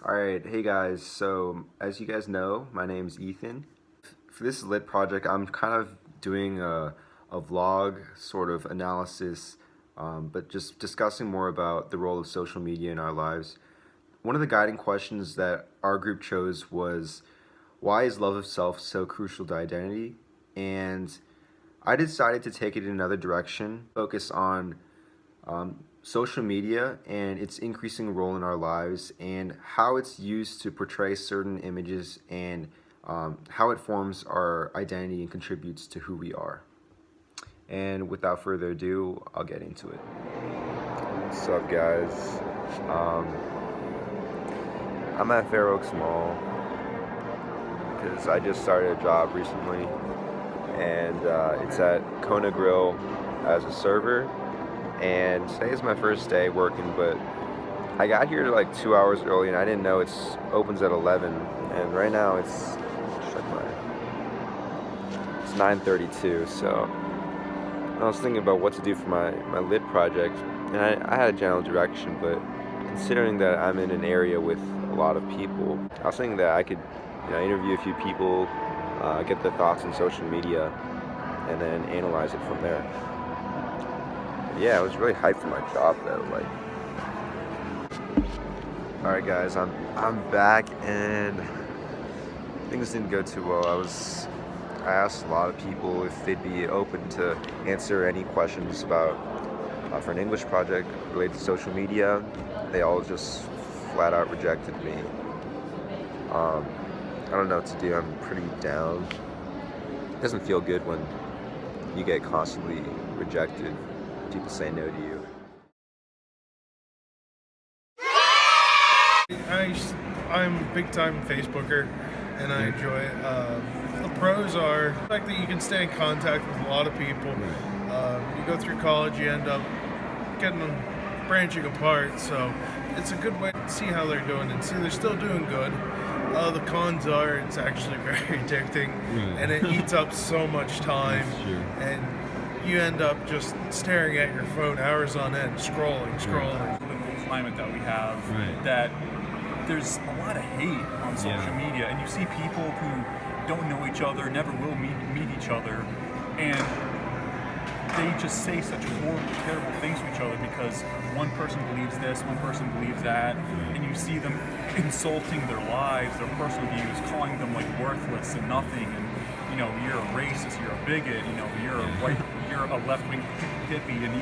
Alright, hey guys, so as you guys know, my name's Ethan. For this lit project, I'm kind of doing a vlog sort of analysis, but just discussing more about the role of social media in our lives. One of the guiding questions that our group chose was, why is love of self so crucial to identity? And I decided to take it in another direction, focus on social media and its increasing role in our lives and how it's used to portray certain images and how it forms our identity and contributes to who we are. And without further ado, I'll get into it. What's up, guys? I'm at Fair Oaks Mall because I just started a job recently, and it's at Kona Grill as a server. And today is my first day working, but I got here like 2 hours early and I didn't know it opens at 11, and right now it's 9:32. So I was thinking about what to do for my lit project, and I had a general direction, but considering that I'm in an area with a lot of people, I was thinking that I could interview a few people, get their thoughts on social media, and then analyze it from there. Yeah, I was really hyped for my job though. Alright guys, I'm back and things didn't go too well. I asked a lot of people if they'd be open to answer any questions about for an English project related to social media. They all just flat out rejected me. I don't know what to do. I'm pretty down. It doesn't feel good when you get constantly rejected. People say no to you. I'm a big time Facebooker and I enjoy it. The pros are the fact that you can stay in contact with a lot of people. You go through college, you end up getting them branching apart, so it's a good way to see how they're doing and see they're still doing good. The cons are it's actually very addicting, and it eats up so much time, and you end up just staring at your phone hours on end, scrolling. The climate that we have, that there's a lot of hate on social media, and you see people who don't know each other, never will meet each other, and they just say such horrible, terrible things to each other because one person believes this, one person believes that, and you see them insulting their lives, their personal views, calling them like worthless and nothing, and you're a racist, you're a bigot, you're a white, you're a left-wing hippie, and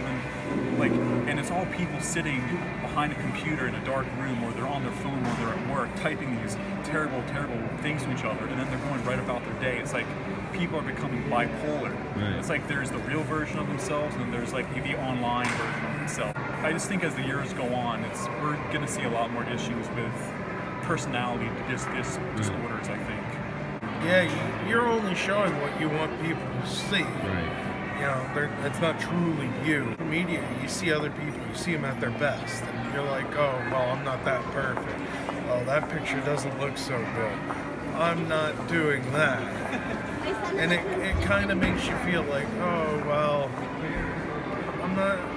and it's all people sitting behind a computer in a dark room, or they're on their phone, or they're at work, typing these terrible, terrible things to each other, and then they're going right about their day. It's like people are becoming bipolar. It's like there's the real version of themselves, and then there's like the online version of themselves. I just think as the years go on, we're going to see a lot more issues with personality disorders, I think. Yeah, you're only showing what you want people to see. It's not truly you. In media, you see other people, you see them at their best, and you're like, oh, well, I'm not that perfect. Oh, that picture doesn't look so good. I'm not doing that. And it kind of makes you feel like, oh, well,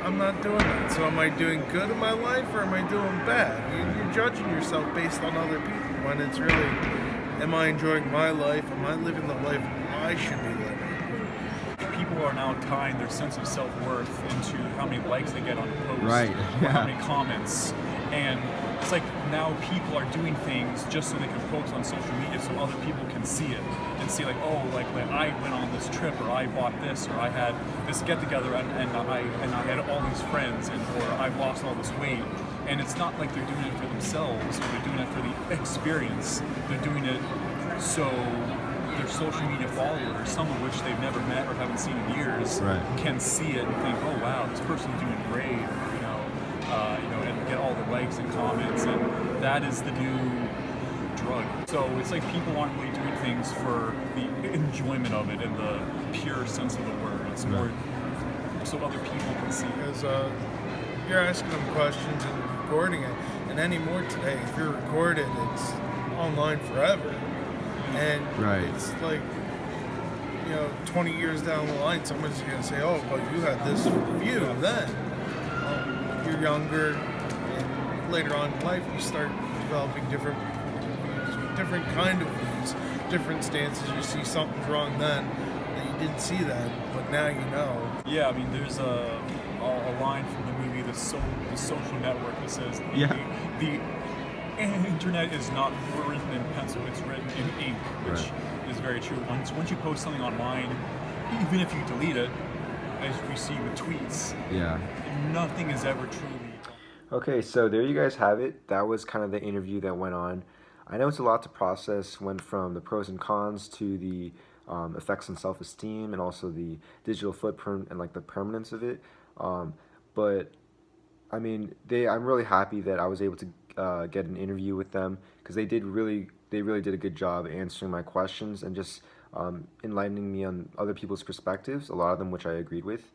I'm not doing that. So am I doing good in my life, or am I doing bad? You're judging yourself based on other people, when it's really, am I enjoying my life? Am I living the life I should be living? People are now tying their sense of self-worth into how many likes they get on a post, or how many comments, and it's like now people are doing things just so they can post on social media so other people can see it and see like, oh, like I went on this trip, or I bought this, or I had this get-together, and I had all these friends, or I've lost all this weight. And it's not like they're doing it for themselves, or they're doing it for the experience. They're doing it so their social media followers, some of which they've never met or haven't seen in years, can see it and think, oh wow, this person's doing great, and get all the likes and comments, and that is the new drug. So it's like people aren't really doing things for the enjoyment of it in the pure sense of the word. It's more so other people can see. Because you're asking them questions and recording it, and anymore today, if you're recorded, it's online forever. And it's like, 20 years down the line, someone's going to say, oh, but you had this view then. You're younger, and later on in life, you start developing different kind of views, different stances. You see something's wrong then that you didn't see then, but now you know. Yeah, I mean, there's a line from the movie The Social Network that says the internet is not written in pencil, it's written in ink, which is very true. Once you post something online, even if you delete it, as we see with tweets, nothing is ever truly. Okay, so there you guys have it. That was kind of the interview that went on. I know it's a lot to process, went from the pros and cons to the effects on self-esteem and also the digital footprint and like the permanence of it. But I mean, I'm really happy that I was able to get an interview with them, because they really did a good job answering my questions and just enlightening me on other people's perspectives, a lot of them which I agreed with.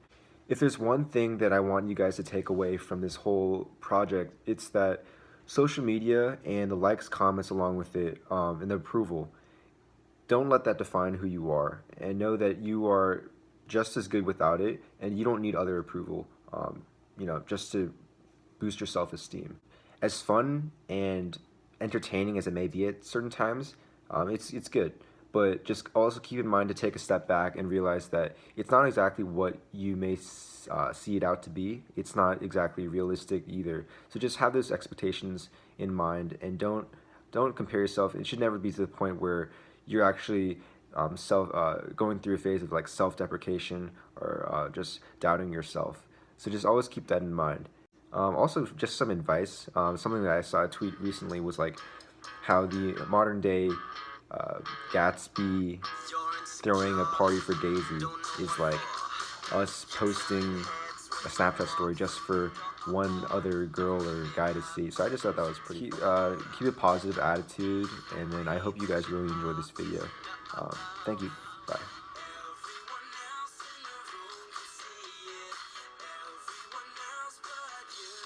If there's one thing that I want you guys to take away from this whole project, it's that social media and the likes, comments along with it, and the approval, don't let that define who you are, and know that you are just as good without it, and you don't need other approval, just to boost your self-esteem. As fun and entertaining as it may be at certain times, it's good. But just also keep in mind to take a step back and realize that it's not exactly what you may see it out to be. It's not exactly realistic either. So just have those expectations in mind, and don't compare yourself. It should never be to the point where you're actually going through a phase of like self-deprecation or just doubting yourself. So just always keep that in mind. Also, just some advice. Something that I saw a tweet recently was like how the modern day Gatsby throwing a party for Daisy is like us posting a Snapchat story just for one other girl or guy to see. So I just thought that was pretty. Keep a positive attitude, and then I hope you guys really enjoyed this video. Thank you. Bye.